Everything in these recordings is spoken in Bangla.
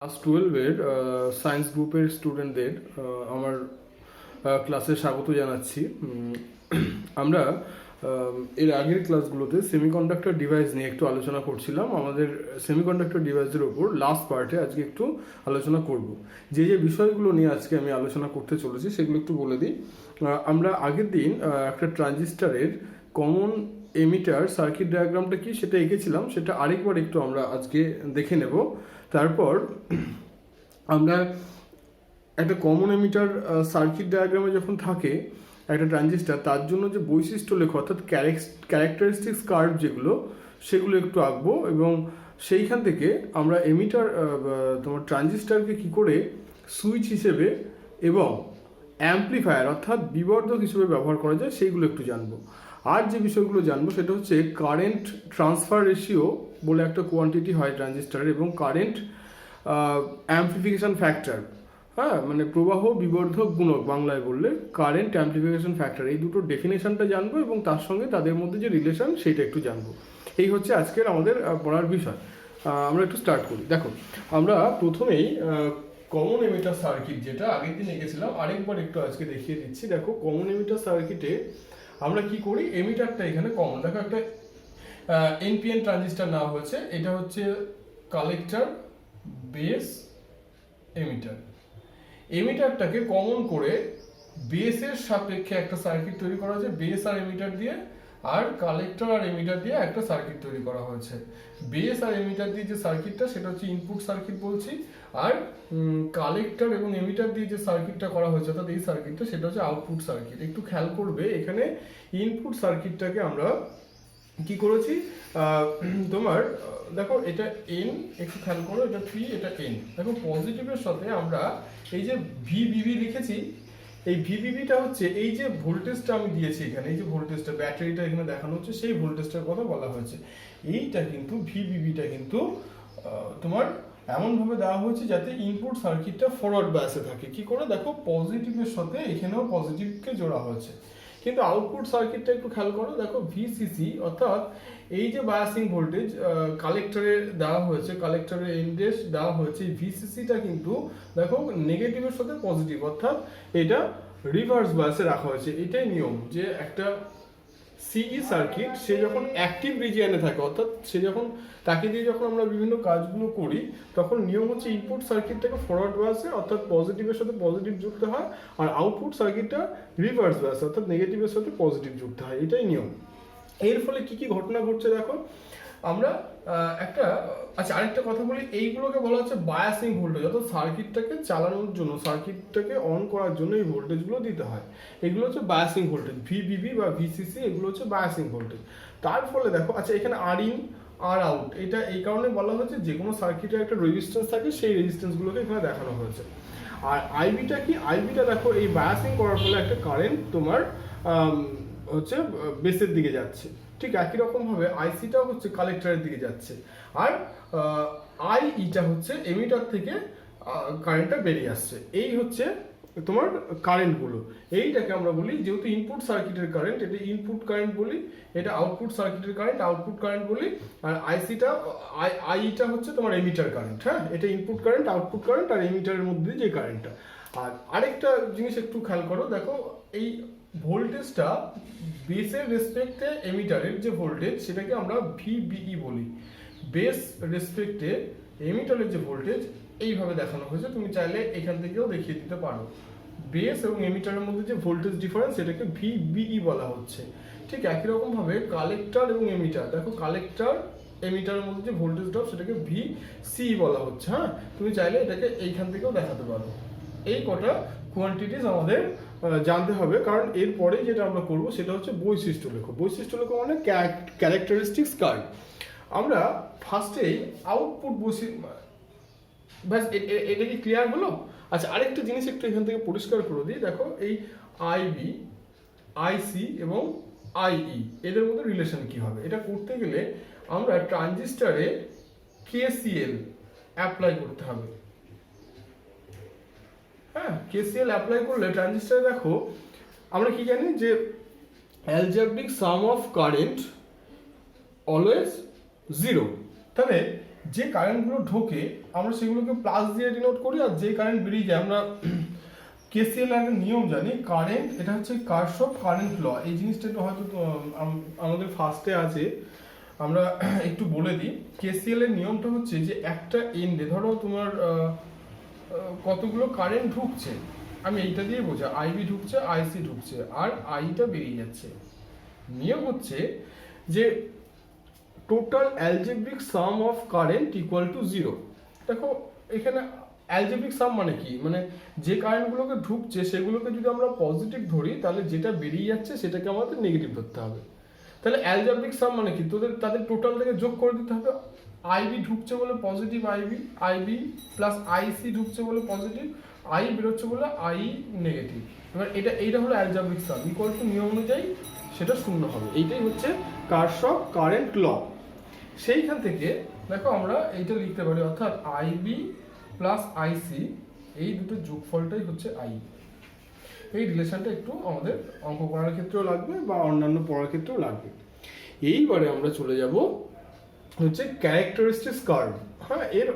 ক্লাস 12-এর সায়েন্স গ্রুপের স্টুডেন্টদের আমার ক্লাসে স্বাগত জানাচ্ছি। আমরা এর আগের ক্লাসগুলোতে সেমিকন্ডাক্টর ডিভাইস নিয়ে একটু আলোচনা করছিলাম। আমাদের সেমিকন্ডাক্টর ডিভাইসের ওপর লাস্ট পার্টে আজকে একটু আলোচনা করব। যে যে বিষয়গুলো নিয়ে আজকে আমি আলোচনা করতে চলেছি সেগুলো একটু বলে দিই। আমরা আগের দিন একটা ট্রানজিস্টারের কমন এমিটার সার্কিট ডায়াগ্রামটা কি সেটা এঁকেছিলাম, সেটা আরেকবার একটু আমরা আজকে দেখে নেব। তারপর আমরা একটা কমন এমিটার সার্কিট ডায়াগ্রামে যখন থাকে একটা ট্রানজিস্টার, তার জন্য যে বৈশিষ্ট্য লেখ অর্থাৎ ক্যারেক্টারিস্টিক্স কার্ভ যেগুলো সেগুলো একটু আঁকবো, এবং সেইখান থেকে আমরা এমিটার তোমার ট্রানজিস্টারকে কী করে সুইচ হিসেবে এবং অ্যাম্প্লিফায়ার অর্থাৎ বিবর্ধক হিসেবে ব্যবহার করা যায় সেইগুলো একটু জানবো। আর যে বিষয়গুলো জানবো সেটা হচ্ছে কারেন্ট ট্রান্সফার রেশিও বলে একটা কোয়ান্টিটি হয় ট্রানজিস্টারের, এবং কারেন্ট অ্যাম্প্লিফিকেশন ফ্যাক্টর, হ্যাঁ মানে প্রবাহ বিবর্ধক গুণক বাংলায় বললে কারেন্ট অ্যাম্প্লিফিকেশন ফ্যাক্টর, এই দুটো ডেফিনেশনটা জানবো এবং তার সঙ্গে তাদের মধ্যে যে রিলেশন সেইটা একটু জানবো। এই হচ্ছে আজকের আমাদের পড়ার বিষয়। আমরা একটু স্টার্ট করি। দেখো, আমরা প্রথমেই কমন এমিটার সার্কিট যেটা আগের দিন এঁকেছিলাম আরেকবার একটু আজকে দেখিয়ে দিচ্ছি। দেখো, কমন এমিটার সার্কিটে আমরা কি করি, এমিটারটা এখানে কমন, দেখো একটা এনপিএন ট্রানজিস্টার নেওয়া হয়েছে, এটা হচ্ছে কালেক্টর বেস এমিটার। এমিটারটাকে কমন করে বেসের সাপেক্ষে একটা সার্কিট তৈরি করা হয়েছে, বেস আর এমিটার দিয়ে, আর কালেক্টর আর এমিটার দিয়ে একটা সার্কিট তৈরি করা হয়েছে। বেস আর এমিটার দিয়ে যে সার্কিটটা সেটা হচ্ছে ইনপুট সার্কিট বলছি, আর কালেক্টর এবং এমিটার দিয়ে যে সার্কিটটা করা হয়েছে অর্থাৎ এই সার্কিটটা সেটা হচ্ছে আউটপুট সার্কিট। একটু খেয়াল করবে এখানে ইনপুট সার্কিটটাকে আমরা কি করেছি, তোমার দেখো এটা এন, একটু খেয়াল করো, এটা পি, এটা এন। দেখো পজিটিভের সাথে আমরা এই যে ভিবিবি লিখেছি, এই ভিবিবিটা হচ্ছে এই যে ভোল্টেজটা আমি দিয়েছি এখানে, এই যে ভোল্টেজটা ব্যাটারিটা এখানে দেখানো হচ্ছে সেই ভোল্টেজটার কথা বলা হয়েছে। এইটা কিন্তু ভিবিবিটা কিন্তু তোমার এমনভাবে দেওয়া হয়েছে যাতে ইনপুট সার্কিটটা ফরওয়ার্ড বায়াসে থাকে। কি করে, দেখো পজিটিভের সাথে এখানেও পজিটিভকে জোড়া হয়েছে। কিন্তু আউটপুট সার্কিটটা একটু খেয়াল করো, দেখো ভিসিসি অর্থাৎ এই যে বায়াসিং ভোল্টেজ কালেক্টরে দেওয়া হয়েছে, কালেক্টরের এন্ডেস দেওয়া হয়েছে, ভিসিসিটা কিন্তু দেখো নেগেটিভের সাথে পজিটিভ অর্থাৎ এটা রিভার্স বায়াসে রাখা হয়েছে। এটাই নিয়ম যে একটা সিই সার্কিট সে যখন অ্যাক্টিভ রিজিয়নে থাকে অর্থাৎ সে যখন তাকে দিয়ে যখন আমরা বিভিন্ন কাজগুলো করি তখন নিয়ম হচ্ছে ইনপুট সার্কিটটাকে ফরওয়ার্ড বায়াসে অর্থাৎ পজিটিভের সাথে পজিটিভ যুক্ত হয়, আর আউটপুট সার্কিটটা রিভার্স বায়াসে অর্থাৎ নেগেটিভের সাথে পজিটিভ যুক্ত হয়। এটাই নিয়ম। এর ফলে কি কি ঘটনা ঘটছে দেখো, আমরা একটা আরেকটা কথা বলি, এইগুলোকে বলা হচ্ছে বায়াসিং ভোল্টেজ অর্থাৎ সার্কিটটাকে চালানোর জন্য, সার্কিটটাকে অন করার জন্য এই ভোল্টেজগুলো দিতে হয়। এগুলো হচ্ছে বায়াসিং ভোল্টেজ, ভিবিবি বা ভিসিসি, এগুলো হচ্ছে বায়াসিং ভোল্টেজ। তার ফলে দেখো এখানে আর ইন আর আউট, এটা এই কারণে বলা হয়েছে যে কোনো সার্কিটের একটা রেজিস্ট্যান্স থাকে, সেই রেজিস্ট্যান্সগুলোকে এখানে দেখানো হয়েছে। আর আইবিটা কি, আইবিটা দেখো এই বায়াসিং করার ফলে একটা কারেন্ট তোমার হচ্ছে বেসের দিকে যাচ্ছে। ঠিক একই রকম ভাবে আইসিটাও হচ্ছে কালেক্টরের দিকে যাচ্ছে, আর আইইটা হচ্ছে এমিটার থেকে কারেন্টটা বেরিয়ে আসছে। এই হচ্ছে তোমার কারেন্টগুলো। এইটাকে আমরা বলি, যেহেতু ইনপুট সার্কিটের কারেন্ট এটা ইনপুট কারেন্ট বলি, এটা আউটপুট সার্কিটের কারেন্ট আউটপুট কারেন্ট বলি, আর আইসিটা আইটা হচ্ছে তোমার এমিটার কারেন্ট। হ্যাঁ, এটা ইনপুট কারেন্ট আউটপুট কারেন্ট আর এমিটারের মধ্যে যে কারেন্টটা। আর আরেকটা জিনিস একটু খেয়াল করো, দেখো এই ভোল্টেজটা বেসের রেসপেক্টে এমিটারের যে ভোল্টেজ সেটাকে আমরা ভিবিই বলি, বেস রেসপেক্টে এমিটারের যে ভোল্টেজ এইভাবে দেখানো হয়েছে। তুমি চাইলে এখান থেকেও দেখিয়ে দিতে পারো, বেস এবং এমিটারের মধ্যে যে ভোল্টেজ ডিফারেন্স সেটাকে ভিবিই বলা হচ্ছে। ঠিক একই রকম ভাবে কালেক্টর এবং এমিটার, দেখো কালেক্টর এমিটারের মধ্যে যে ভোল্টেজ ড্রপ সেটাকে ভিসি বলা হচ্ছে। হ্যাঁ, তুমি চাইলে এটাকে এইখান থেকেও দেখাতে পারো। এই কটা কোয়ান্টিটিস আমাদের জানতে হবে, কারণ এরপরে যেটা আমরা করব সেটা হচ্ছে বৈশিষ্ট্য লেখো। বৈশিষ্ট্য লেখো মানে ক্যারেক্টারিস্টিক্স কার্ড। আমরা ফার্স্টেই আউটপুট ব্যাস, এটা কি ক্লিয়ার হলো? আরেকটা জিনিস একটু এখান থেকে পরিষ্কার করে দিই। দেখো এই আইবি, আইসি এবং আইই এদের মধ্যে রিলেশন কি হবে, এটা করতে গেলে আমরা ট্রানজিস্টারে কেসিএল অ্যাপ্লাই করতে হবে। হ্যাঁ, কেসিএল অ্যাপ্লাই করলে ট্রানজিস্টারে দেখো আমরা কি জানি যে algebraic some of current always zero. তাহলে যে কারেন্টগুলো ঢোকে আমরা সেগুলোকে প্লাস দিয়ে ডিনোট করি, আর যে কারেন্ট বেরিয়ে যায় আমরা কেসিএল এর নিয়ম জানি, কারেন্ট এটা হচ্ছে কারশফ কারেন্ট ল। এই জিনিসটা একটু হয়তো আমাদের ফার্স্টে আছে, আমরা একটু বলে দিই। কেসিএল এর নিয়মটা হচ্ছে যে একটা এন্ডে ধরো তোমার কতগুলো কারেন্ট ঢুকছে, আমি এইটা দিয়ে বোঝা, আইবি ঢুকছে, আইসি ঢুকছে, আর আইটা বেরিয়ে যাচ্ছে। নিয়ম হচ্ছে যে total algebraic some of current equal to 0। দেখো এখানে অ্যালজেব্রিক সাম মানে কি, মানে যে কারেন্টগুলোকে ঢুকছে সেগুলোকে যদি আমরা পজিটিভ ধরি তাহলে যেটা বেরিয়ে যাচ্ছে সেটাকে আমাদের নেগেটিভ ধরতে হবে। তাহলে অ্যালজেব্রিক সাম মানে কি, তাদের টোটালটাকে যোগ করে দিতে হবে। আইবি ঢুকছে বলে পজিটিভ আইবি প্লাস আইসি ঢুকছে বলে পজিটিভ, আই বেরোচ্ছে বলে আই নেগেটিভ। এবার এইটা হলো অ্যালজেব্রিক সাম, ইকুয়াল টু নিয়ম অনুযায়ী সেটা শূন্য হবে। এইটাই হচ্ছে কারশফ কারেন্ট ল। সেইখান থেকে দেখো আমরা এইটা লিখতে পারি, অর্থাৎ আইবি প্লাস আইসি এই দুটো যোগফলটাই হচ্ছে আই। এই রিলেশনটা একটু আমাদের অঙ্ক করার ক্ষেত্রেও লাগবে বা অন্যান্য পড়ার ক্ষেত্রেও লাগবে। এইবারে আমরা চলে যাব হচ্ছে ক্যারেক্টারিস্টিক্স কার্ভ। হ্যাঁ, এর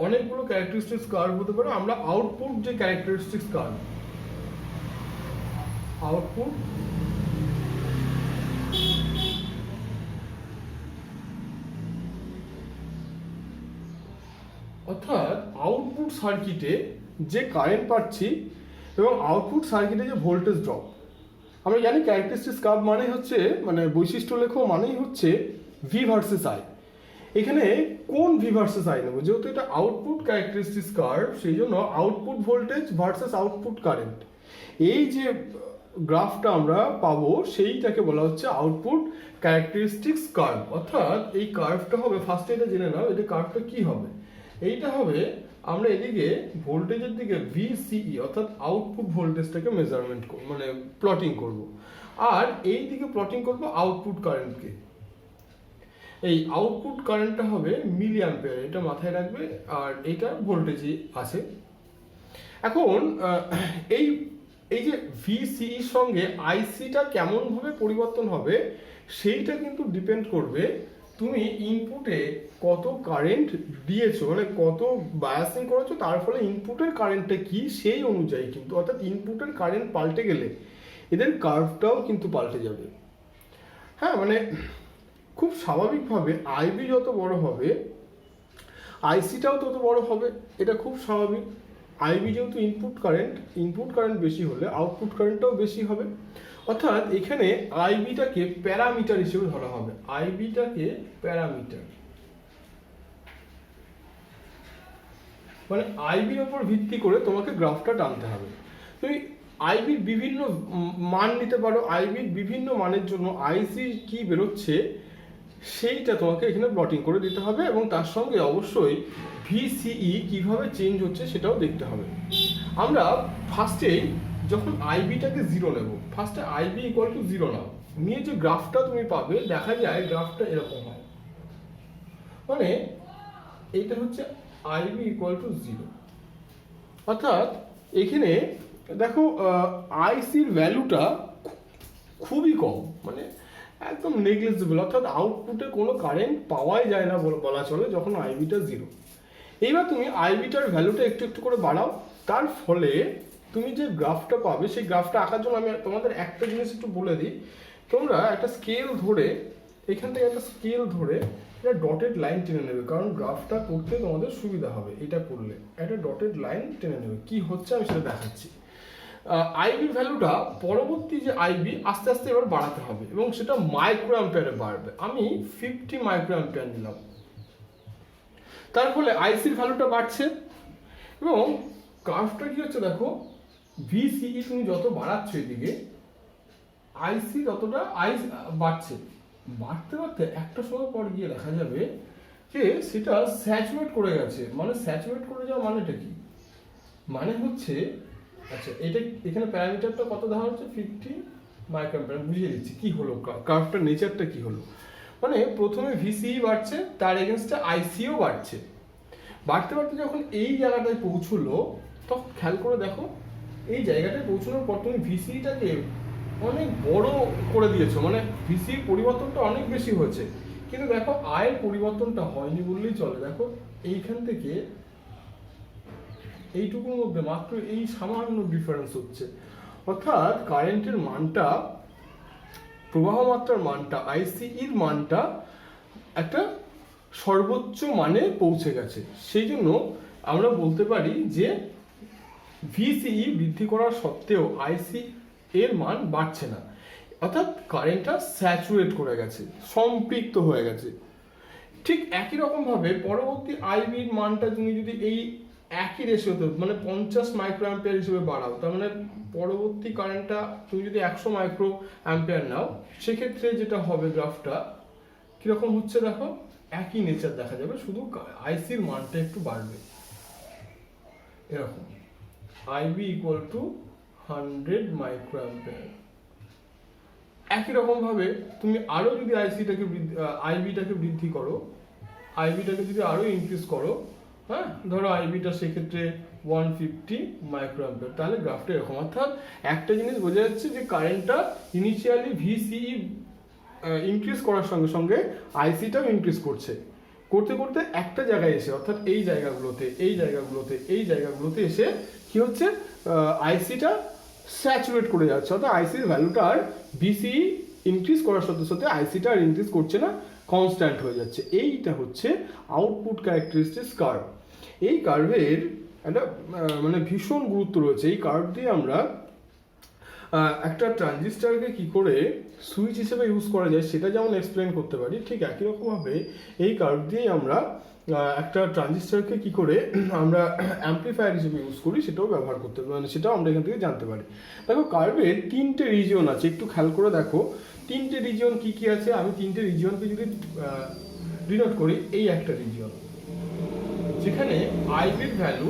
অনেকগুলো ক্যারেক্টারিস্টিক্স কার্ভ হতে পারে। আমরা আউটপুট যে ক্যারেক্টারিস্টিক্স কার্ভ, আউটপুট অর্থাৎ আউটপুট সার্কিটে যে কারেন্ট পাচ্ছি এবং আউটপুট সার্কিটে যে ভোল্টেজ ড্রপ, আমরা জানি ক্যারেক্টারিস্টিক্স কার্ভ মানে হচ্ছে, মানে বৈশিষ্ট্য লেখ মানেই হচ্ছে ভি ভার্সেস আই। এখানে কোন ভি ভার্সেস আই নেব, যেহেতু এটা আউটপুট ক্যারেক্টারিস্টিক্স কার্ভ সেই জন্য output voltage versus output current, এই যে গ্রাফটা আমরা পাবো সেইটাকে বলা হচ্ছে আউটপুট ক্যারেক্টারিস্টিক্স কার্ভ। অর্থাৎ এই কার্ভটা হবে, ফার্স্টে এটা জেনে নাও, এটা কার্ভটা কি হবে। এইটা হবে, আমরা এদিকে ভোল্টেজের দিকে ভিসিই অর্থাৎ আউটপুট ভোল্টেজটাকে মেজারমেন্ট মানে প্লটিং করব, আর এই দিকে প্লটিং করব আউটপুট কারেন্টকে। এই আউটপুট কারেন্টটা হবে মিলি অ্যাম্পিয়ার, এটা মাথায় রাখবে, আর এটা ভোল্টেজই আছে। এখন এই যে ভিসিইর সঙ্গে আইসিটা কেমনভাবে পরিবর্তন হবে সেইটা কিন্তু ডিপেন্ড করবে তুমি ইনপুটে কত কারেন্ট দিয়েছো, মানে কত বায়াসিং করেছো, তার ফলে ইনপুটের কারেন্টটা কি সেই অনুযায়ী কিন্তু, অর্থাৎ ইনপুটের কারেন্ট পাল্টে গেলে এদের কার্ভটাও কিন্তু পাল্টে যাবে। হ্যাঁ, মানে খুব স্বাভাবিকভাবে আইবি যত বড় হবে আইসিটাও তত বড় হবে, এটা খুব স্বাভাবিক। আইবি যেহেতু ইনপুট কারেন্ট বেশি হলে আউটপুট কারেন্টটাও বেশি হবে। অর্থাৎ এখানে আইবিটাকে প্যারামিটার হিসেবে ধরা হবে, আইবিটাকে প্যারামিটার, মানে আইবির ওপর ভিত্তি করে তোমাকে গ্রাফটা টানতে হবে। তুমি আইবির বিভিন্ন মান নিতে পারো, আইবির বিভিন্ন মানের জন্য আইসি কি বেরোচ্ছে সেইটা তোমাকে এখানে প্লটিং করে দিতে হবে, এবং তার সঙ্গে অবশ্যই ভিসিই কিভাবে চেঞ্জ হচ্ছে সেটাও দেখতে হবে। আমরা ফার্স্টেই যখন আইবিটাকে 0 নেব, ফার্স্টে আইবি ইকুয়াল টু 0 নাও, নিয়ে যে গ্রাফটা তুমি পাবে দেখা যায় গ্রাফটা এরকম হয়, মানে এইটা হচ্ছে আইবি ইকুয়াল টু 0। অর্থাৎ এখানে দেখো আইসির ভ্যালুটা খুবই কম, মানে একদম নেগলিজেবল, অর্থাৎ আউটপুটে কোনো কারেন্ট পাওয়াই যায় না বলা চলে যখন আইবিটা 0। এইবার তুমি আইবিটার ভ্যালুটা একটু একটু করে বাড়াও, তার ফলে তুমি যে গ্রাফটা পাবে সেই গ্রাফটা আঁকার জন্য আমি তোমাদের একটা জিনিস একটু বলে দিই। তোমরা একটা স্কেল ধরে, এখান থেকে একটা স্কেল ধরে এটা ডটেড লাইন টেনে নেবে, কারণ গ্রাফটা করতে তোমাদের সুবিধা হবে। এটা করলে একটা ডটেড লাইন টেনে নেবে, কি হচ্ছে আমি সেটা দেখাচ্ছি। আইবি ভ্যালুটা পরবর্তী যে আইবি আস্তে আস্তে এবার বাড়াতে হবে, এবং সেটা মাইক্রো অ্যাম্পিয়ারে বাড়বে। আমি 50 মাইক্রো অ্যাম্পিয়ার নিলাম, তার ফলে আইসির ভ্যালুটা বাড়ছে, এবং কার্ভটা কি হচ্ছে দেখো, ভিসিই তুমি যত বাড়াচ্ছ এদিকে আইসি ততটা বাড়ছে, বাড়তে বাড়তে একটা সময় পর গিয়ে দেখা যাবে যে সেটা স্যাচুরেট করে গেছে। মানে স্যাচুরেট করে যাওয়া মানেটা কি, মানে হচ্ছে, আচ্ছা এটা এখানে প্যারামিটারটা কত দেওয়া হচ্ছে 50 মাইক্রোঅ্যাম্পিয়ার, বুঝিয়ে দিচ্ছি কি হলো, কার্ভটার নেচারটা কি হলো। মানে প্রথমে ভিসিই বাড়ছে, তার এগেনস্টে আইসিও বাড়ছে, বাড়তে বাড়তে যখন এই জায়গাটায় পৌঁছলো তখন খেয়াল করে দেখো এই জায়গাটায় পৌঁছানোর পর তুমি ভিসিটাকে অনেক বড় করে দিয়েছো, মানে ভিসির পরিবর্তনটা অনেক বেশি হয়েছে, কিন্তু দেখো আয়ের পরিবর্তনটা হয়নি বললেই চলে। দেখো এইখান থেকে এইটুকুর মধ্যে মাত্র এই সামান্য ডিফারেন্স হচ্ছে, অর্থাৎ কারেন্টের মানটা, প্রবাহ মাত্রার মানটা, আইসিইর মানটা একটা সর্বোচ্চ মানে পৌঁছে গেছে। সেই জন্য আমরা বলতে পারি যে ভিসিই বৃদ্ধি করার সত্ত্বেও আইসি এর মান বাড়ছে না, অর্থাৎ কারেন্টটা স্যাচুরেট করে গেছে, সম্পৃক্ত হয়ে গেছে। ঠিক একই রকমভাবে পরবর্তী আইবির মানটা তুমি যদি এই একই রেশিওতে মানে 50 মাইক্রো অ্যাম্পিয়ার হিসেবে বাড়াও, তার মানে পরবর্তী কারেন্টটা তুমি যদি 100 মাইক্রো অ্যাম্পিয়ার নাও, সেক্ষেত্রে যেটা হবে গ্রাফটা কীরকম হচ্ছে দেখো, একই নেচার দেখা যাবে, শুধু আইসির মানটা একটু বাড়বে এরকম। IB equal to 100 micro ampere. একই রকমভাবে তুমি আরও যদি আইবিটাকে বৃদ্ধি করো, আইবিটাকে যদি আরও ইনক্রিজ করো, হ্যাঁ ধরো আইবিটা সেক্ষেত্রে 150 মাইক্রো অ্যাম্পিয়ার, তাহলে গ্রাফটা এরকম। অর্থাৎ একটা জিনিস বোঝা যাচ্ছে যে কারেন্টটা ইনিশিয়ালি ভিসিই ইনক্রিজ করার সঙ্গে সঙ্গে আইসিটাও ইনক্রিজ করছে, করতে করতে একটা জায়গায় এসে, অর্থাৎ এই জায়গাগুলোতে এসে কি হচ্ছে, আইসিটা স্যাচুরেট করে যাচ্ছে, অর্থাৎ আইসির ভ্যালুটা আর ভিসিই ইনক্রিজ করার সাথে সাথে আইসিটা আর ইনক্রিজ করছে না, কনস্ট্যান্ট হয়ে যাচ্ছে। এইটা হচ্ছে আউটপুট ক্যারেক্টারিস্টিক্স কার্ভ। এই কার্ভের একটা মানে ভীষণ গুরুত্ব রয়েছে। এই কার্ভ দিয়ে আমরা একটা ট্রানজিস্টারকে কি করে সুইচ হিসেবে ইউজ করা যায় সেটা যেমন এক্সপ্লেন করতে পারি, ঠিক একই রকমভাবে এই কার্ভ দিয়েই আমরা একটা ট্রানজিস্টারকে কি করে আমরা অ্যাম্পলিফায়ার হিসেবে ইউজ করি সেটাও ব্যবহার করতে পারি, মানে সেটাও আমরা এখান থেকে জানতে পারি। দেখো কার্ভের 3টে রিজিয়ন আছে, একটু খেয়াল করে দেখো 3টে রিজিয়ন কি কি আছে। আমি 3টে রিজিয়নকে যদি ডিনোট করি, এই একটা রিজিয়ন যেখানে আইবির ভ্যালু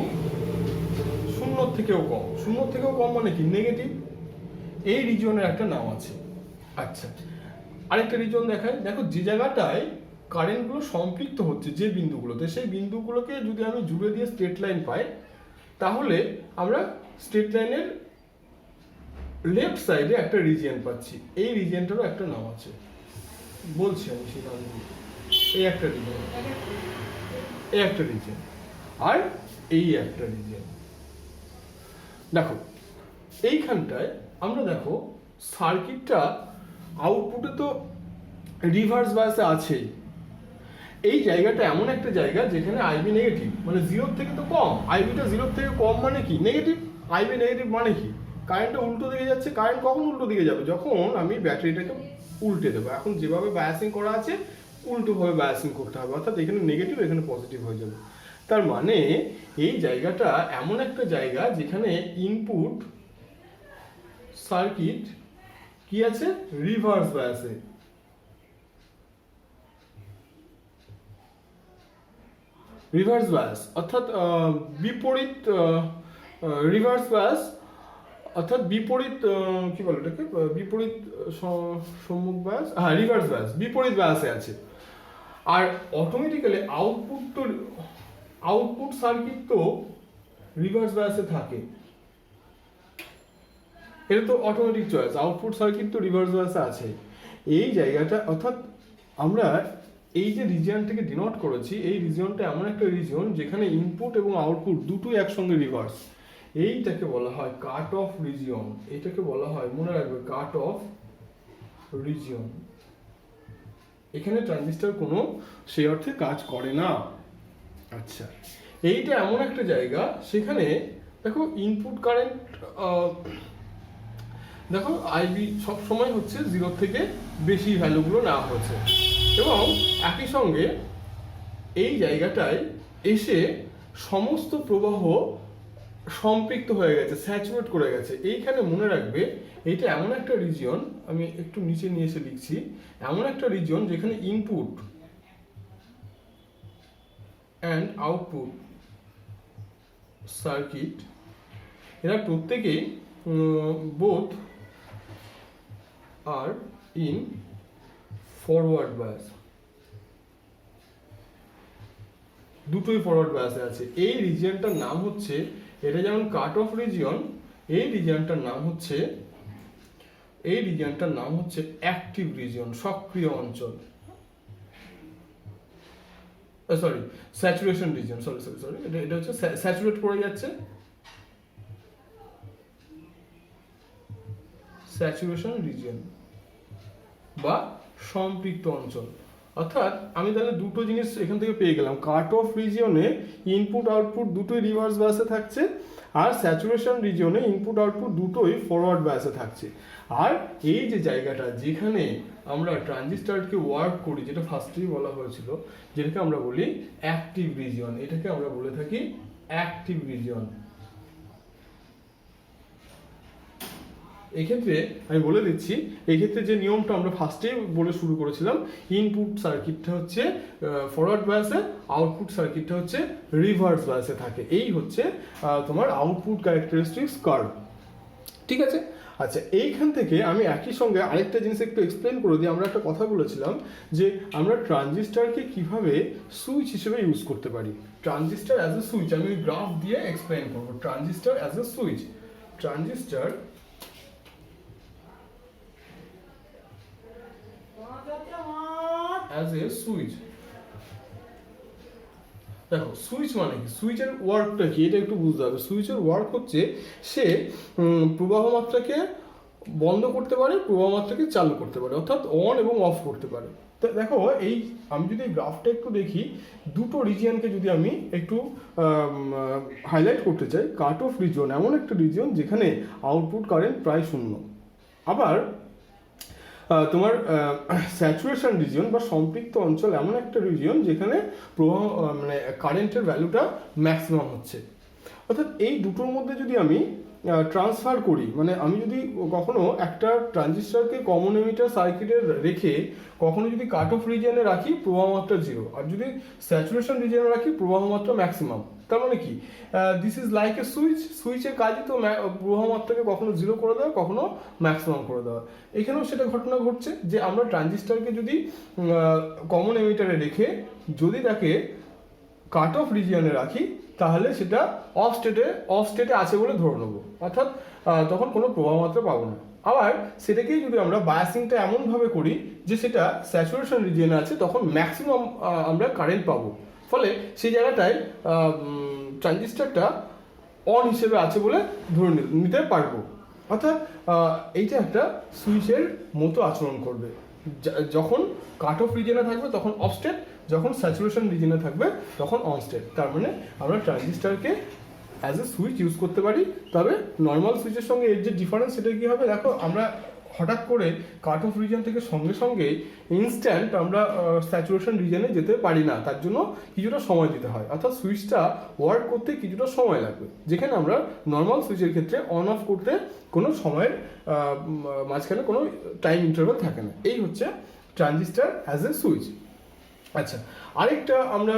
0 থেকেও কম মানে কি নেগেটিভ, এই রিজিয়নের একটা নাম আছে। আচ্ছা, আরেকটা রিজিয়ন দেখায়, দেখো যে জায়গাটায় কারেন্টগুলো সম্পৃক্ত হচ্ছে যে বিন্দুগুলোতে, সেই বিন্দুগুলোকে যদি আমি জুড়ে দিয়ে স্ট্রেট লাইন পাই, তাহলে আমরা স্ট্রেট লাইনের লেফট সাইডে একটা রিজিয়ন পাচ্ছি। এই রিজিয়নটারও একটা নাম আছে, বলছি আমি সেই নামগুলো। এই একটা রিজিয়ন, আর এই একটা রিজিয়ন। দেখো এইখানটায় আমরা দেখো সার্কিটটা আউটপুটে তো রিভার্স বায়াসে আছেই। এই জায়গাটা এমন একটা জায়গা যেখানে আইবি নেগেটিভ, মানে 0 থেকে তো কম, আইবিটা 0 থেকে কম মানে কি নেগেটিভ, আইবি নেগেটিভ মানে কি কারেন্টটা উল্টো দিকে যাচ্ছে। কারেন্ট কখন উল্টো দিকে যাবে, যখন আমি ব্যাটারিটাকে উল্টে দেবো। এখন যেভাবে বায়াসিং করা আছে উল্টোভাবে বায়াসিং করতে হবে, অর্থাৎ এখানে নেগেটিভ এখানে পজিটিভ হয়ে যাবে। তার মানে এই জায়গাটা এমন একটা জায়গা যেখানে ইনপুট সার্কিট কি আছে, রিভার্স বায়াসে। রিভার্স বায়াস অর্থাৎ বিপরীত, রিভার্স বায়াস অর্থাৎ বিপরীত, কি বলে এটাকে, বিপরীত সম্মুখ বায়াস, হ্যাঁ রিভার্স বায়াস, বিপরীত বায়াসে আছে। আর অটোমেটিক্যালি আউটপুট সার্কিট তো রিভার্স বায়াসে থাকে, এটা তো অটোমেটিক চয়েস, আউটপুট সার্কিট তো রিভার্স বায়াসে আছে। এই জায়গাটা অর্থাৎ আমরা এই যে রিজিয়নটাকে ডিনোট করেছি, এই রিজিয়নটা এমন একটা রিজিয়ন যেখানে ইনপুট এবং আউটপুট দুটোই একসঙ্গে রিভার্স। এইটাকে বলা হয় কাট অফ রিজিয়ন, এটাকে বলা হয়, মনে রাখবে, কাট অফ রিজিয়ন। এখানে ট্রানজিস্টর কোনো সেই অর্থে কাজ করে না। আচ্ছা, এইটা এমন একটা জায়গা সেখানে দেখো ইনপুট কারেন্ট, দেখো আইবি সব সময় হচ্ছে 0 থেকে বেশি ভ্যালুগুলো নেওয়া হচ্ছে, এবং একই সঙ্গে এই জায়গাটায় এসে সমস্ত প্রবাহ সম্পৃক্ত হয়ে গেছে, স্যাচুরেট করে গেছে। এইখানে মনে রাখবে এইটা এমন একটা রিজিয়ন, আমি একটু নিচে নিয়ে এসে লিখছি, এমন একটা রিজিয়ন যেখানে ইনপুট অ্যান্ড আউটপুট সার্কিট এরা প্রত্যেকেই both are in forward bias, দুটোই ফরওয়ার্ড বায়াসে আছে। এই রিজিয়নটার নাম হচ্ছে, এটা যেমন কাট অফ রিজিয়ন, এই রিজিয়নটার নাম হচ্ছে অ্যাক্টিভ রিজিয়ন, সক্রিয় অঞ্চল। Sorry saturation region, sorry sorry sorry এটা এটা হচ্ছে স্যাচুরেট করে যাচ্ছে, স্যাচুরেশন রিজিয়ন বা সম্পৃক্ত অঞ্চল। অর্থাৎ আমি তাহলে দুটো জিনিস এখান থেকে পেয়ে গেলাম, কাট অফ রিজিয়নে ইনপুট আউটপুট দুটোই রিভার্স বায়াসে থাকছে, আর স্যাচুরেশন রিজিয়নে ইনপুট আউটপুট দুটোই ফরওয়ার্ড বায়াসে থাকছে। আর এই যে জায়গাটা যেখানে আমরা ট্রানজিস্টরকে ওয়ার্ক করি, যেটা ফার্স্টেই বলা হয়েছিল, যেটাকে আমরা বলি অ্যাক্টিভ রিজিয়ন, এটাকে আমরা বলে থাকি অ্যাক্টিভ রিজিয়ন। এক্ষেত্রে আমি বলে দিচ্ছি, এই ক্ষেত্রে যে নিয়মটা আমরা ফার্স্টেই বলে শুরু করেছিলাম, ইনপুট সার্কিটটা হচ্ছে ফরওয়ার্ড বায়াসে, আউটপুট সার্কিটটা হচ্ছে রিভার্স বায়াসে থাকে। এই হচ্ছে তোমার আউটপুট ক্যারেক্টারিস্টিক্স কার্ভ। ঠিক আছে, আচ্ছা এইখান থেকে আমি একই সঙ্গে আরেকটা জিনিস একটু এক্সপ্লেন করে দিই। আমরা একটা কথা বলেছিলাম যে আমরা ট্রানজিস্টরকে কিভাবে সুইচ হিসেবে ইউজ করতে পারি। ট্রানজিস্টর অ্যাজ এ সুইচ আমি গ্রাফ দিয়ে এক্সপ্লেন করবো। Transistor as a switch, transistor as a switch. দেখো সুইচ মানে কি, সুইচের ওয়ার্কটা কি এটা একটু বুঝতে হবে। সুইচের ওয়ার্ক হচ্ছে সে প্রবাহ মাত্রাকে বন্ধ করতে পারে, প্রবাহ মাত্রাকে চালু করতে পারে, অর্থাৎ অন এবং অফ করতে পারে। তো দেখো এই আমি যদি গ্রাফটা একটু দেখি, দুটো রিজিয়নকে যদি আমি একটু হাইলাইট করতে চাই, কাট অফ রিজিয়ন এমন একটা রিজিয়ন যেখানে আউটপুট কারেন্ট প্রায় শূন্য। আবার তোমার স্যাচুরেশন রিজিয়ন বা সম্পৃক্ত অঞ্চল এমন একটা রিজিয়ন যেখানে প্রবাহ মানে কারেন্টের ভ্যালুটা ম্যাক্সিমাম হচ্ছে। অর্থাৎ এই দুটোর মধ্যে যদি আমি ট্রান্সফার করি, মানে আমি যদি কখনো একটা ট্রানজিস্টরকে কমন এমিটার সার্কিটে রেখে কখনো যদি কাট অফ রিজিয়নে রাখি প্রবাহ মাত্রা জিরো, আর যদি স্যাচুরেশন রিজিয়নে রাখি প্রবাহ মাত্রা ম্যাক্সিমাম, তার মানে কি this is like a switch. সুইচের কাজই তো প্রবাহ মাত্রাকে কখনো জিরো করে দেওয়া, কখনো ম্যাক্সিমাম করে দেওয়া। এখানেও সেটা ঘটনা ঘটছে যে আমরা ট্রানজিস্টরকে যদি কমন এমিটারে রেখে যদি তাকে কাট অফ রিজিয়নে রাখি, তাহলে সেটা অফ স্টেটে আছে বলে ধরে নেবো, অর্থাৎ তখন কোনো প্রবাহ মাত্রা পাবো না। আবার সেটাকেই যদি আমরা বায়াসিংটা এমনভাবে করি যে সেটা স্যাচুরেশন রিজিয়নে আছে, তখন ম্যাক্সিমাম আমরা কারেন্ট পাবো, ফলে সেই জায়গাটায় ট্রানজিস্টরটা অন হিসেবে আছে বলে ধরে নিতে পারবো। অর্থাৎ এইটা একটা সুইচের মতো আচরণ করবে। যখন কাট অফ রিজিয়নে থাকবে তখন অফ স্টেট, যখন স্যাচুরেশন রিজিয়নে থাকবে তখন অন স্টেট। তার মানে আমরা ট্রানজিস্টরকে অ্যাজ এ সুইচ ইউজ করতে পারি। তবে নর্মাল সুইচের সঙ্গে এর যে ডিফারেন্স সেটা কী হবে, দেখো আমরা হঠাৎ করে কাট অফ রিজিয়ন থেকে সঙ্গে সঙ্গে ইনস্ট্যান্ট আমরা স্যাচুরেশন রিজিয়নে যেতে পারি না, তার জন্য কিছুটা সময় দিতে হয়। অর্থাৎ সুইচটা ওয়ার্ক করতে কিছুটা সময় লাগবে, যেখানে আমরা নর্মাল সুইচের ক্ষেত্রে অন অফ করতে কোনো সময়ের মাঝখানে কোনো টাইম ইন্টারভ্যাল থাকে না। এই হচ্ছে ট্রানজিস্টর অ্যাজ এ সুইচ। আচ্ছা, আরেকটা আমরা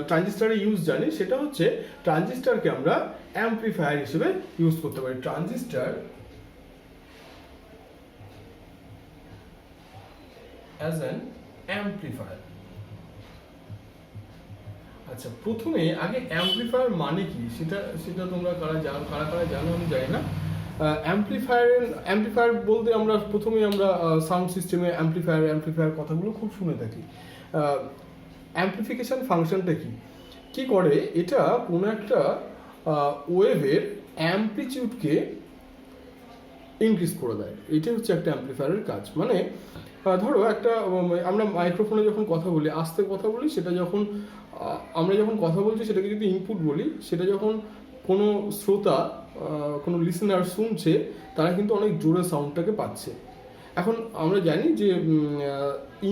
ট্রানজিস্টারের ইউজ জানি, সেটা হচ্ছে ট্রানজিস্টারকে আমরা অ্যাম্পলিফায়ার হিসেবে ইউজ করতে পারি। Transistor as an amplifier. আচ্ছা, প্রথমে আগে অ্যাম্পলিফায়ার মানে কি সেটা তোমরা কারা জানো আমি জানি না। অ্যাম্পলিফায়ার বলতে আমরা প্রথমেই আমরা সাউন্ড সিস্টেমে অ্যাম্পলিফায়ার কথাগুলো খুব শুনে থাকি। অ্যাম্পলিফিকেশন ফাংশনটা কি করে, এটা কোনো একটা ওয়েভের অ্যাম্পলিটিউডকে ইনক্রিজ করে দেয়। এটাই হচ্ছে একটা অ্যাম্পলিফায়ারের কাজ। মানে ধরো একটা আমরা মাইক্রোফোনে যখন কথা বলি, আস্তে কথা বলি, সেটা যখন আমরা যখন কথা বলছি সেটাকে যদি ইনপুট বলি, সেটা যখন কোনো শ্রোতা কোনো লিসেনার শুনছে, তারা কিন্তু অনেক জোরে সাউন্ডটাকে পাচ্ছে। এখন আমরা জানি যে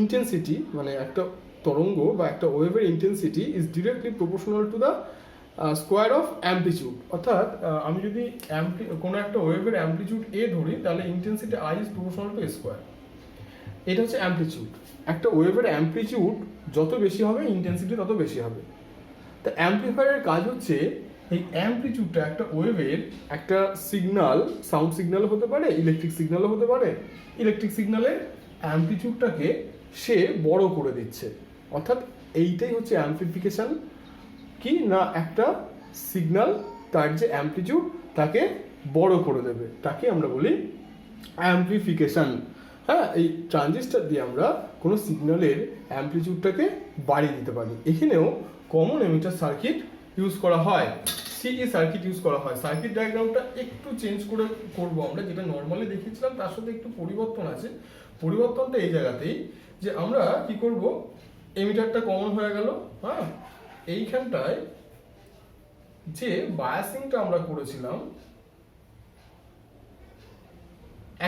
ইন্টেন্সিটি মানে একটা তরঙ্গ বা একটা ওয়েভের intensity is directly proportional to the square of amplitude. অর্থাৎ আমি যদি কোনো একটা ওয়েভের অ্যাম্পলিটিউড এ ধরি, তাহলে intensity I is proportional to A square. এটা হচ্ছে অ্যাম্পলিটিউড। একটা ওয়েভের অ্যাম্পলিটিউড যত বেশি হবে ইন্টেন্সিটি তত বেশি হবে। তো অ্যাম্পলিফায়ারের কাজ হচ্ছে এই অ্যাম্পলিটিউডটা একটা ওয়েভের একটা সিগনাল, সাউন্ড সিগন্যালও হতে পারে, ইলেকট্রিক সিগন্যালও হতে পারে, ইলেকট্রিক সিগন্যালের অ্যাম্পলিটিউডটাকে সে বড় করে দিচ্ছে। অর্থাৎ এইটাই হচ্ছে অ্যাম্পলিফিকেশন। কি না, একটা সিগন্যাল তার যে অ্যাম্পলিটিউড তাকে বড় করে দেবে, তাকে আমরা বলি অ্যাম্পলিফিকেশন। হ্যাঁ, এই ট্রানজিস্টার দিয়ে আমরা কোনো সিগন্যালের অ্যামপ্লিটিউডটাকে বাড়িয়ে দিতে পারি। এখানেও কমন এমিটার সার্কিট ইউজ করা হয়, সিই সার্কিট ইউজ করা হয়। সার্কিট ডায়াগ্রামটা একটু চেঞ্জ করে করব আমরা, যেটা নর্মালি দেখিয়েছিলাম তার সাথে একটু পরিবর্তন আছে। পরিবর্তনটা এই জায়গাতেই যে আমরা কি করব, এমিটারটা কমন হয়ে গেল। হ্যাঁ, এইখানটায় যে বায়াসিংটা আমরা করেছিলাম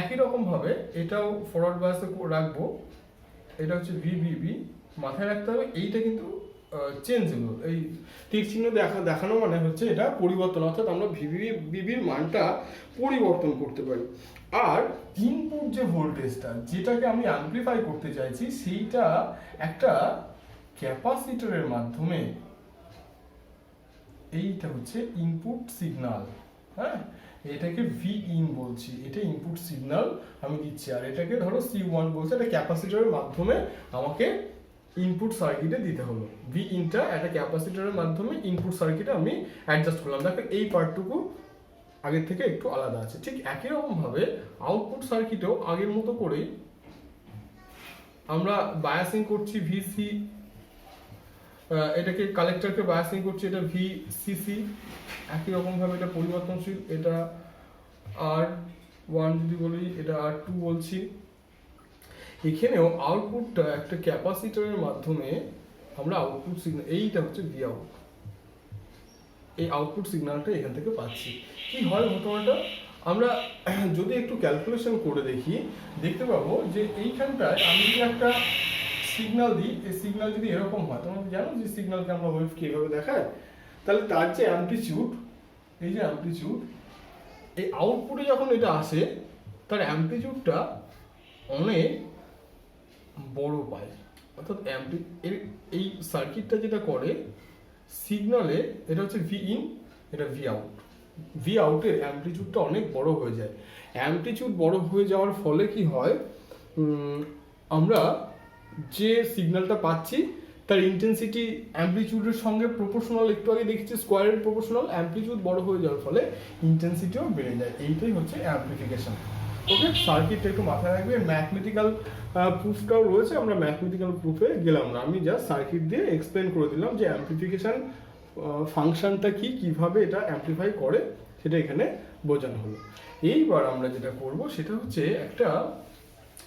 একই রকম ভাবে এটাও ফরওয়ার্ড বায়াসে রাখবো। এটা হচ্ছে ভিবিবি, মাথায় রাখতে হবে এইটা কিন্তু চেঞ্জেবল। এই তীর চিহ্ন দেখানো মানে হচ্ছে এটা পরিবর্তন, অর্থাৎ আমরা ভিবিবির মানটা পরিবর্তন করতে পারি। আর ইনপুট যে ভোল্টেজটা যেটাকে আমি অ্যামপ্লিফাই করতে চাইছি সেইটা একটা ক্যাপাসিটরের মাধ্যমে, এইটা হচ্ছে ইনপুট সিগন্যাল। হ্যাঁ, এটাকে ভি ইন বলছি, এটা ইনপুট সিগন্যাল আমি দিচ্ছি, আর এটাকে ধরো সি1 বলছে, এটা ক্যাপাসিটরের মাধ্যমে আমাকে ইনপুট সার্কিটে দিতে হলো। ভি ইনটা একটা ক্যাপাসিটরের মাধ্যমে ইনপুট সার্কিটে আমি অ্যাডজাস্ট করলাম। দেখো এই পার্টটুকু আগের থেকে একটু আলাদা আছে। ঠিক একই রকম ভাবে আউটপুট সার্কিটেও আগের মতো করেই আমরা বায়াসিং করছি ভিসি, এটাকে কালেক্টরকে বায়াসিং করছি, এটা ভিসিসি। একই রকম ভাবে এটা পরিবর্তনশীল, এটা আর1 যদি বলি, এটা আর2 বলছি। এখানেও আউটপুটটা একটা ক্যাপাসিটরের মাধ্যমে আমরা আউটপুট সিগন্যাল, এইটা হচ্ছে ভি আউট, এই আউটপুট সিগন্যালটা এখান থেকে পাচ্ছি। কি হয় ঘটনাটা, আমরা যদি একটু ক্যালকুলেশন করে দেখি দেখতে পাবো যে এইখানটায় আমি যদি একটা সিগন্যাল দিই, এই সিগন্যাল যদি এরকম হয়, তোমরা জানো যে সিগন্যালকে আমরা ওয়েভ কিভাবে দেখায়, তাহলে তার যে অ্যামপ্লিটিউড, এই যে অ্যামপ্লিটিউড, এই আউটপুটে যখন এটা আসে তার অ্যামপ্লিটিউডটা অনেক বড় পায়। অর্থাৎ এই সার্কিটটা যেটা করে সিগন্যালে, এটা হচ্ছে ভি ইন, এটা ভি আউট, ভি আউটের অ্যামপ্লিটিউডটা অনেক বড় হয়ে যায়। অ্যামপ্লিটিউড বড় হয়ে যাওয়ার ফলে কি হয়, আমরা যে সিগন্যালটা পাচ্ছি তার ইন্টেন্সিটি অ্যামপ্লিটিউডের সঙ্গে প্রপোর্শনাল, একটু আগে দেখেছি স্কোয়ারের প্রপোর্শনাল। অ্যামপ্লিটিউড বড় হয়ে যাওয়ার ফলে ইন্টেন্সিটিও বেড়ে যায়। এইটাই হচ্ছে অ্যামপ্লিফিকেশন। ওকে, সার্কিটটা একটু মাথায় রাখবে। ম্যাথমেটিক্যাল প্রুফটাও রয়েছে, আমরা ম্যাথমেটিক্যাল প্রুফে গেলাম না, আমি জাস্ট সার্কিট দিয়ে এক্সপ্লেন করে দিলাম যে অ্যামপ্লিফিকেশন ফাংশনটা কি, কিভাবে এটা অ্যামপ্লিফাই করে সেটা এখানে বোঝানো হলো। এইবার আমরা যেটা করব সেটা হচ্ছে একটা,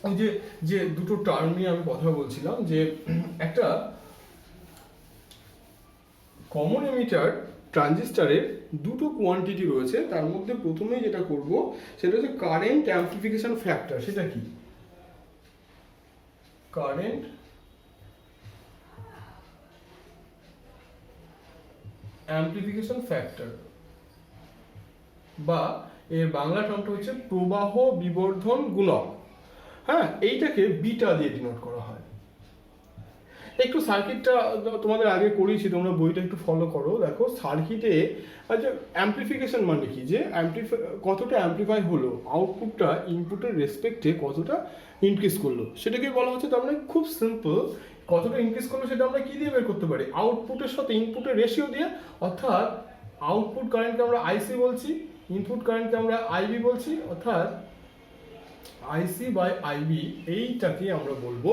ওই যে দুটো টার্ম নিয়ে আমি কথা বলছিলাম, যে একটা কমন এমিটার ট্রানজিস্টারের দুটো কোয়ান্টিটি রয়েছে, তার মধ্যে প্রথমেই যেটা করব সেটা হচ্ছে কারেন্ট অ্যামপ্লিফিকেশন ফ্যাক্টর। সেটা কি? কারেন্ট অ্যামপ্লিফিকেশন ফ্যাক্টর, বা এর বাংলা টার্মটা হচ্ছে প্রবাহ বিবর্ধন গুণক। হ্যাঁ, এইটাকে বিটা দিয়ে ডিনোট করা হয়। একটু সার্কিটটা তোমাদের আগে করিয়েছি, তোমরা বইটা একটু ফলো করো। দেখো সার্কিটে আচ্ছা অ্যামপ্লিফিকেশন মানে কি, যে কতটা অ্যামপ্লিফাই হলো, আউটপুটটা ইনপুটের রেসপেক্টে কতটা ইনক্রিজ করলো সেটাকে বলা হচ্ছে। তার মানে খুব সিম্পল, কতটা ইনক্রিজ করলো সেটা আমরা কি দিয়ে বের করতে পারি, আউটপুটের সাথে ইনপুটের রেশিও দিয়ে। অর্থাৎ আউটপুট কারেন্টকে আমরা আইসি বলছি, ইনপুট কারেন্টকে আমরা আইবি বলছি, অর্থাৎ আইসি বাই আইবি, এইটাকে আমরা বলবো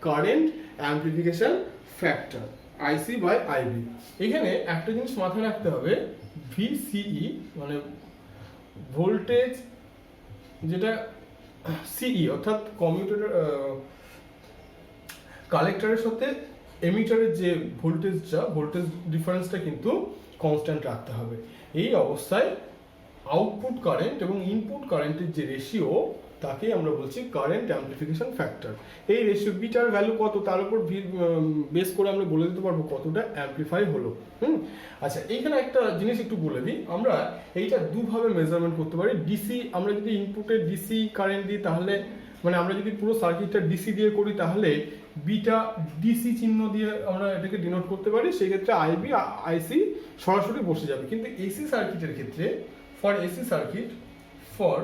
current amplification factor, IC by IB. এখানে একটা জিনিস মাথায় রাখতে হবে, ভিসিই মানে ভোল্টেজ, যেটা সিই অর্থাৎ কমিউটেটর কালেক্টরের সাথে এমিটারের যে ভোল্টেজটা, ভোল্টেজ ডিফারেন্সটা কিন্তু কনস্ট্যান্ট রাখতে হবে। এই অবস্থায় আউটপুট কারেন্ট এবং ইনপুট কারেন্টের যে রেশিও, তাকে আমরা বলছি কারেন্ট অ্যামপ্লিফিকেশন ফ্যাক্টর। এই রেশিও বিটার ভ্যালু কত, তার উপর বেস করে আমরা বলে দিতে পারবো কতটা অ্যামপ্লিফাই হলো। আচ্ছা, এইখানে একটা জিনিস একটু বলে দিই, আমরা এইটা দুভাবে মেজারমেন্ট করতে পারি। ডিসি, আমরা যদি ইনপুটে ডিসি কারেন্ট দিই তাহলে, মানে আমরা যদি পুরো সার্কিটটা ডিসি দিয়ে করি তাহলে বিটা ডিসি চিহ্ন দিয়ে আমরা এটাকে ডিনোট করতে পারি। সেক্ষেত্রে আইবি আইসি সরাসরি বসে যাবে। কিন্তু এসি সার্কিটের ক্ষেত্রে, ফর এসি সার্কিট, ফর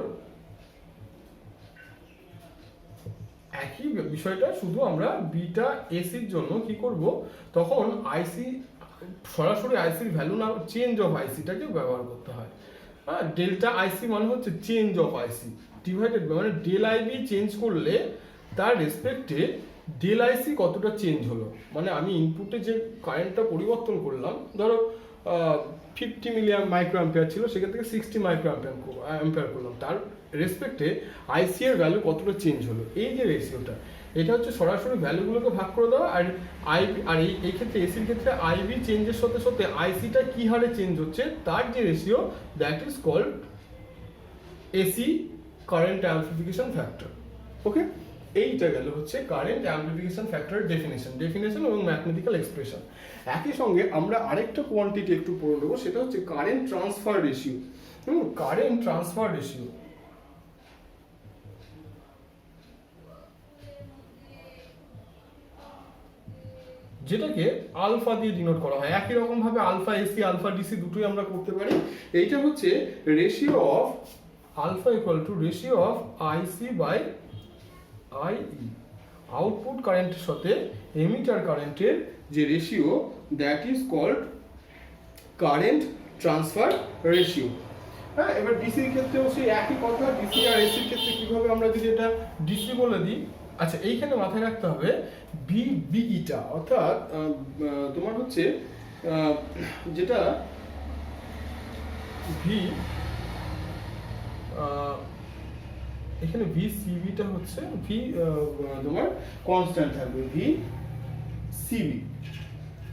একই বিষয়টা, শুধু আমরা বিটা এসির জন্য কি করব, তখন আইসি সরাসরি আইসির ভ্যালু না, চেঞ্জ অফ আইসিটাকে ব্যবহার করতে হয়। হ্যাঁ, ডেল্টা আইসি মানে হচ্ছে change of IC divided by, মানে ডেল আইবি চেঞ্জ করলে তার রেসপেক্টে ডেল আইসি কতটা চেঞ্জ হলো, মানে আমি ইনপুটে যে কারেন্টটা পরিবর্তন করলাম, ধরো 50 মিলি মাইক্রো অ্যাম্পিয়ার ছিল, সেখান থেকে 60 মাইক্রো অ্যাম্পিয়ার করলাম, তার রেসপেক্টে আইসি এর ভ্যালু কতটা চেঞ্জ হলো, এই যে রেশিওটা, এটা হচ্ছে সরাসরি ভ্যালুগুলোকে ভাগ করে দেওয়া। আর আইবি, আর এই ক্ষেত্রে এসির ক্ষেত্রে আইবি চেঞ্জের সাথে সাথে আইসিটা কি হারে চেঞ্জ হচ্ছে তার যে ratio, that is called AC current amplification factor. Okay, এইটা গেল হচ্ছে কারেন্ট অ্যাম্পলিফিকেশন ফ্যাক্টরের ডেফিনেশন এবং ম্যাথমেটিক্যাল এক্সপ্রেশন। একই সঙ্গে আমরা আরেকটা কোয়ান্টিটি একটু পড়ে নেবো, সেটা হচ্ছে current transfer ratio. Current transfer ratio যেটাকে আলফা দিয়ে ডিনোট করা হয়। একই রকম ভাবে আলফা এসি আলফা ডিসি দুটোই আমরা করতে পারি। এইটা হচ্ছে ratio of alpha equal to ratio of IC by IE, output কারেন্টের সাথে এমিটার কারেন্টের যে ratio, that is called current transfer ratio. হ্যাঁ, এবার ডিসির ক্ষেত্রেও সেই একই কথা, ডিসি আর এসির ক্ষেত্রে কিভাবে আমরা যদি এটা ডিসি বলে দিই, আচ্ছা এইখানে মাথায় রাখতে হবে বিইটা, অর্থাৎ তোমার হচ্ছে যেটা ভি, এখানে ভি সিবিটা হচ্ছে ভি তোমার কনস্ট্যান্ট থাকবে, ভি সিবি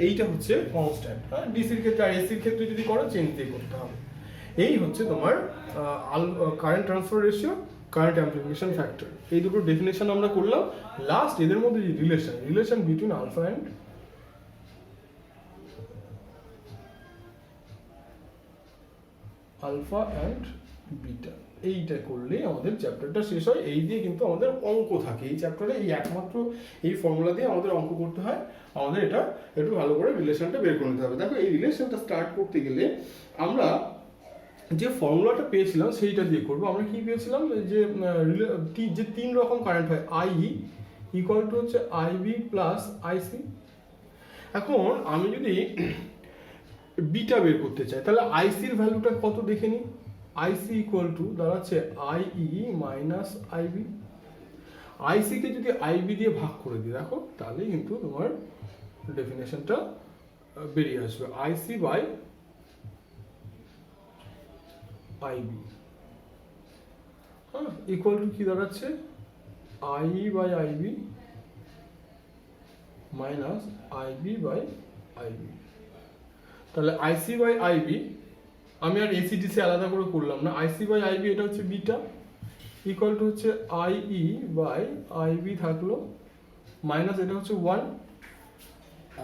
এইটা হচ্ছে কনস্ট্যান্ট। হ্যাঁ, ডিসির ক্ষেত্রে আর এসির ক্ষেত্রে যদি করো চেঞ্জ দিয়ে করতে হবে। এই হচ্ছে তোমার current transfer ratio, current amplification factor, এই দুটো ডেফিনেশন আমরা করলাম। লাস্ট এদের মধ্যে যে relation between alpha and beta, এইটা করলেই আমাদের চ্যাপ্টারটা শেষ হয়। এই দিয়ে কিন্তু আমাদের অঙ্ক থাকে এই চ্যাপ্টারে, এই একমাত্র এই ফর্মুলা দিয়ে আমাদের অঙ্ক করতে হয়। আমাদের এটা একটু ভালো করে রিলেশনটা বের করে নিতে হবে। দেখো, এই রিলেশনটা স্টার্ট করতে গেলে আমরা যে ফর্মুলাটা পেয়েছিলাম সেইটা দিয়ে করবো। আমরা কি পেয়েছিলাম, যে তিন রকম কারেন্ট হয়, আই ইকুয়াল টু হচ্ছে আইবি প্লাস আইসি। এখন আমি যদি বিটা বের করতে চাই, তাহলে আইসির ভ্যালুটা কত দেখে নিই। আইসি ইকুয়াল টু দাঁড়াচ্ছে আইই মাইনাস আইবি। আইসিকে যদি আইবি দিয়ে ভাগ করে দিই, দেখো তাহলে কিন্তু তোমার ডেফিনেশনটা বেরিয়ে আসবে, আইসি বাই আইবি। হ্যাঁ, ইকুয়াল টু কি দাঁড়াচ্ছে, I by IB minus IB by IB. তাহলে আইসি বাই আইবি, আমি আর এসি ডিসি আলাদা করে করলাম না, আইসি বাই আইবি এটা হচ্ছে বিটা, ইকুয়াল টু হচ্ছে আইই বাই আইবি থাকলো মাইনাস এটা হচ্ছে 1।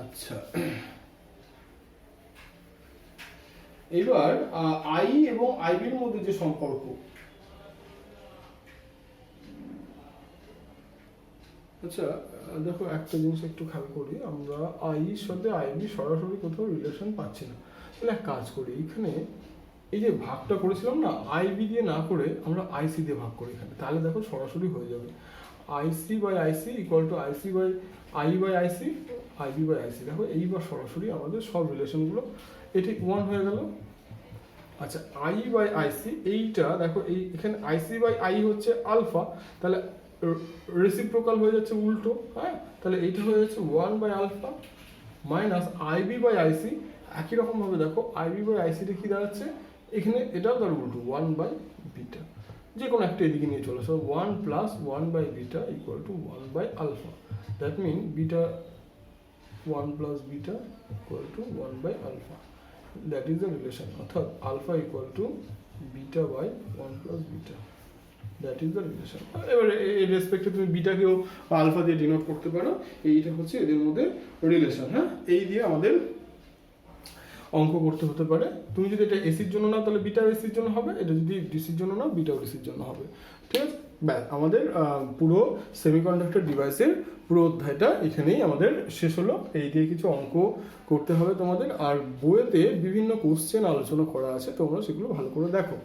আচ্ছা, এবার আই এবং আইবির মধ্যে যে সম্পর্ক, আচ্ছা দেখো একটা জিনিস একটু খেয়াল করি, আমরা আইর সাথে আইবি সরাসরি কোথাও রিলেশন পাচ্ছি না। তাহলে এক কাজ করি, এখানে এই যে ভাগটা করেছিলাম না, আইবি দিয়ে না করে আমরা আইসি দিয়ে ভাগ করি এখানে, তাহলে দেখো সরাসরি হয়ে যাবে IC by IC equal to IC by IC, IB by IC. দেখো এইবার সরাসরি আমাদের সব রিলেশনগুলো এটি 1 হয়ে গেল। আচ্ছা, আই বাই আইসি, এইটা দেখো এই এখানে আইসি বাই আই হচ্ছে আলফা, তাহলে রেসিপ্রোকাল হয়ে যাচ্ছে উল্টো। হ্যাঁ, তাহলে এইটা হয়ে যাচ্ছে 1 by alpha minus IB by IC. একই রকম ভাবে দেখো আইবি বাই আইসিটা কি দাঁড়াচ্ছে, এখানে এটাও তার উল্টো 1 বাই বিটা, যে কোনো একটা এদিকে নিয়ে চলে আসো, 1 plus 1 by beta equal to 1 by alpha. That mean beta 1 plus beta equal to 1 by alpha, that is the relation. অর্থাৎ alpha equal to beta by 1 plus beta, that is the relation. এবার এই রেসপেক্টে তুমি বিটাকেও আলফা দিয়ে ডিনোট করতে পারো, এইটা হচ্ছে এদের মধ্যে রিলেশন। হ্যাঁ, এই দিয়ে আমাদের অঙ্ক করতে হতে পারে। তুমি যদি এটা এসির জন্য নাও তাহলে বিটা এসির জন্য হবে, এটা যদি ডিসির জন্য নাও বিটাও ডিসির জন্য হবে। ঠিক আছে, ব্যাস আমাদের পুরো সেমিকন্ডাক্টর ডিভাইসের পুরো অধ্যায়টা এখানেই আমাদের শেষ হলো। এই দিয়ে কিছু অঙ্ক করতে হবে তোমাদের, আর বইয়েতে বিভিন্ন কোশ্চেন আলোচনা করা আছে, তোমরা সেগুলো ভালো করে দেখো।